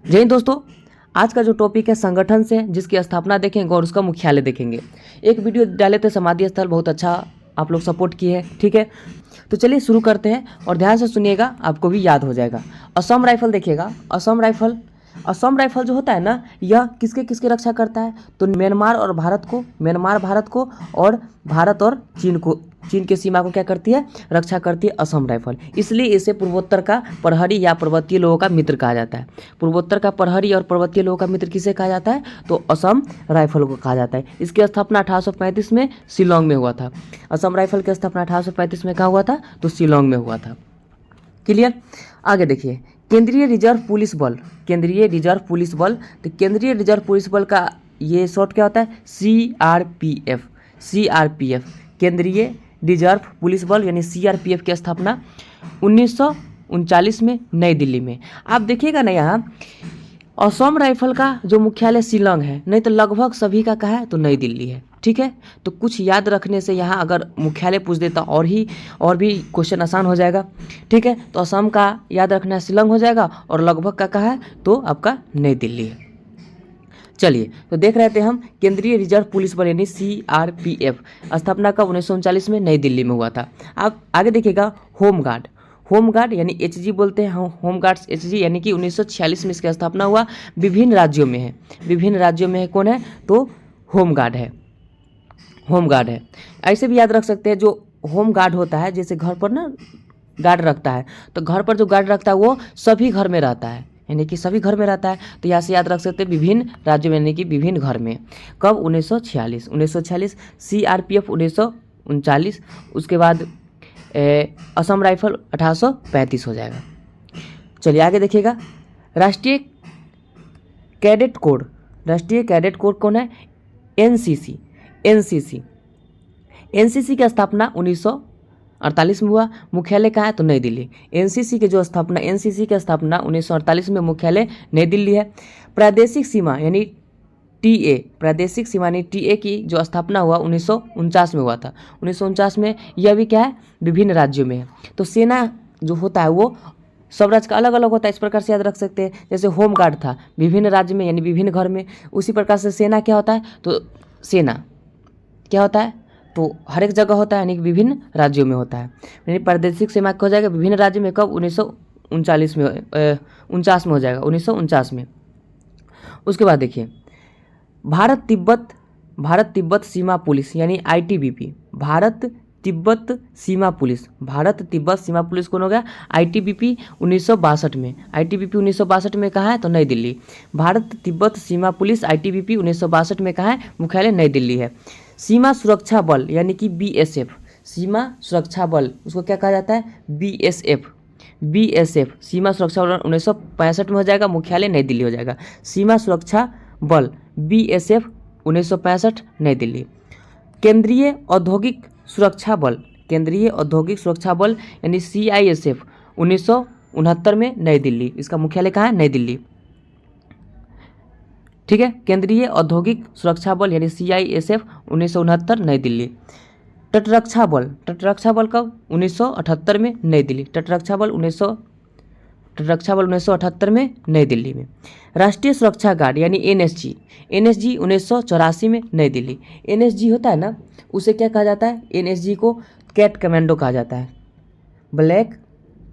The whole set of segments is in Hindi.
जय हिंद दोस्तों, आज का जो टॉपिक है संगठन से, जिसकी स्थापना देखेंगे और उसका मुख्यालय देखेंगे। एक वीडियो डाले थे समाधि स्थल, बहुत अच्छा आप लोग सपोर्ट किए हैं, ठीक है। तो चलिए शुरू करते हैं और ध्यान से सुनिएगा, आपको भी याद हो जाएगा। असम राइफल देखिएगा, असम राइफल जो होता है ना, यह किसके किसके रक्षा करता है? तो म्यांमार भारत को और भारत और चीन के सीमा को क्या करती है? रक्षा करती है असम राइफल। इसलिए इसे पूर्वोत्तर का प्रहरी या पर्वतीय लोगों का मित्र कहा जाता है। पूर्वोत्तर का प्रहरी और पर्वतीय लोगों का मित्र किसे कहा जाता है? तो असम राइफल को कहा जाता है। इसकी स्थापना 1835 में शिलोंग में हुआ था। असम राइफल की स्थापना 1835 में कहाँ हुआ था? तो शिलोंग में हुआ था। क्लियर। आगे देखिए, केंद्रीय रिजर्व पुलिस बल। तो केंद्रीय रिजर्व पुलिस बल का ये शॉर्ट क्या होता है? सीआरपीएफ। केंद्रीय रिजर्व पुलिस बल यानी सीआरपीएफ की स्थापना 1939 में नई दिल्ली में। आप देखिएगा ना, यहाँ असम राइफल का जो मुख्यालय शिलोंग है, नहीं तो लगभग सभी का कहा है तो नई दिल्ली है, ठीक है। तो कुछ याद रखने से यहाँ अगर मुख्यालय पूछ देता और भी क्वेश्चन आसान हो जाएगा, ठीक है। तो असम का याद रखना शिलोंग हो जाएगा और लगभग का कहा है तो आपका नई दिल्ली है। चलिए तो देख रहे थे हम केंद्रीय रिजर्व पुलिस बल यानी सीआरपीएफ, स्थापना कब? 1939 में नई दिल्ली में हुआ था। आप आगे देखिएगा, होमगार्ड यानी एचजी बोलते हैं, होमगार्ड्स एचजी, यानी कि 1946 में इसकी स्थापना हुआ। विभिन्न राज्यों में है। कौन है? तो होमगार्ड है। ऐसे भी याद रख सकते हैं, जो होमगार्ड होता है, जैसे घर पर ना गार्ड रखता है, तो घर पर जो गार्ड रखता है वो सभी घर में रहता है, यानी कि सभी घर में रहता है। तो यहाँ से याद रख सकते हैं विभिन्न राज्यों में, यानी कि विभिन्न घर में। कब? 1946 सीआरपीएफ 1939, उसके बाद असम राइफल 1835 हो जाएगा। चलिए आगे देखिएगा, राष्ट्रीय कैडेट कोड कौन है? एनसीसी की स्थापना 1948 में हुआ। मुख्यालय कहाँ है? तो नई दिल्ली। एनसीसी की स्थापना 1948 में, मुख्यालय नई दिल्ली है। प्रादेशिक सीमा यानी टीए की जो स्थापना हुआ 1949 में हुआ था। 1949 में यह भी क्या है? विभिन्न राज्यों में है। तो सेना जो होता है वो सब राज्य का अलग अलग होता है, इस प्रकार से याद रख सकते हैं। जैसे होमगार्ड था विभिन्न राज्य में यानी विभिन्न घर में, उसी प्रकार से सेना क्या होता है? तो सेना क्या होता है? तो हर एक जगह होता है, यानी कि विभिन्न राज्यों में होता है। यानी प्रादेशिक सीमा क्या हो जाएगा? विभिन्न राज्य में। कब? 1949 में 49 में हो जाएगा, 1949 में। उसके बाद देखिए, भारत तिब्बत सीमा पुलिस यानी आईटीबीपी। भारत तिब्बत सीमा पुलिस कौन हो गया? आईटीबीपी 1962 में। आईटीबीपी 1962 में कहाँ है? तो नई दिल्ली। भारत तिब्बत सीमा पुलिस आईटीबीपी 1962 में कहाँ है? मुख्यालय नई दिल्ली है। सीमा सुरक्षा बल यानी कि बीएसएफ, सीमा सुरक्षा बल, उसको क्या कहा जाता है? बीएसएफ सीमा सुरक्षा बल 1965 में हो जाएगा, मुख्यालय नई दिल्ली हो जाएगा। सीमा सुरक्षा बल बीएसएफ 1965 नई दिल्ली। केंद्रीय औद्योगिक सुरक्षा बल यानी सीआईएसएफ 1969 में नई दिल्ली। इसका मुख्यालय कहाँ है? नई दिल्ली, ठीक है। केंद्रीय औद्योगिक सुरक्षा बल यानी सीआईएसएफ 1969 नई दिल्ली। तटरक्षा बल कब? 1978 में नई दिल्ली। तटरक्षा बल 1978 में नई दिल्ली में। राष्ट्रीय सुरक्षा गार्ड यानी एनएसजी 1984 में नई दिल्ली। एनएसजी होता है ना, उसे क्या कहा जाता है? एनएसजी को कैट कमांडो कहा जाता है, ब्लैक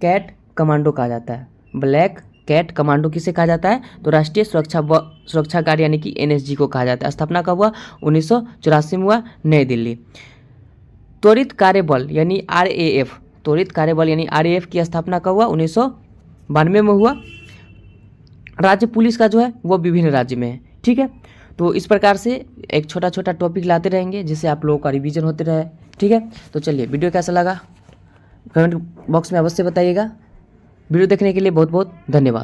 कैट कमांडो कहा जाता है। ब्लैक कैट कमांडो किसे कहा जाता है? तो राष्ट्रीय सुरक्षा गार्ड यानी कि एनएसजी को कहा जाता है। स्थापना कब हुआ? 1984 में हुआ, नई दिल्ली। त्वरित कार्यबल यानी आरएएफ की स्थापना कब हुआ? 1992 में हुआ। राज्य पुलिस का जो है वो विभिन्न राज्य में है, ठीक है। तो इस प्रकार से एक छोटा छोटा टॉपिक लाते रहेंगे, जिससे आप लोगों का रिवीजन होते रहे, ठीक है। तो चलिए, वीडियो कैसा लगा कमेंट बॉक्स में अवश्य बताइएगा। वीडियो देखने के लिए बहुत बहुत धन्यवाद।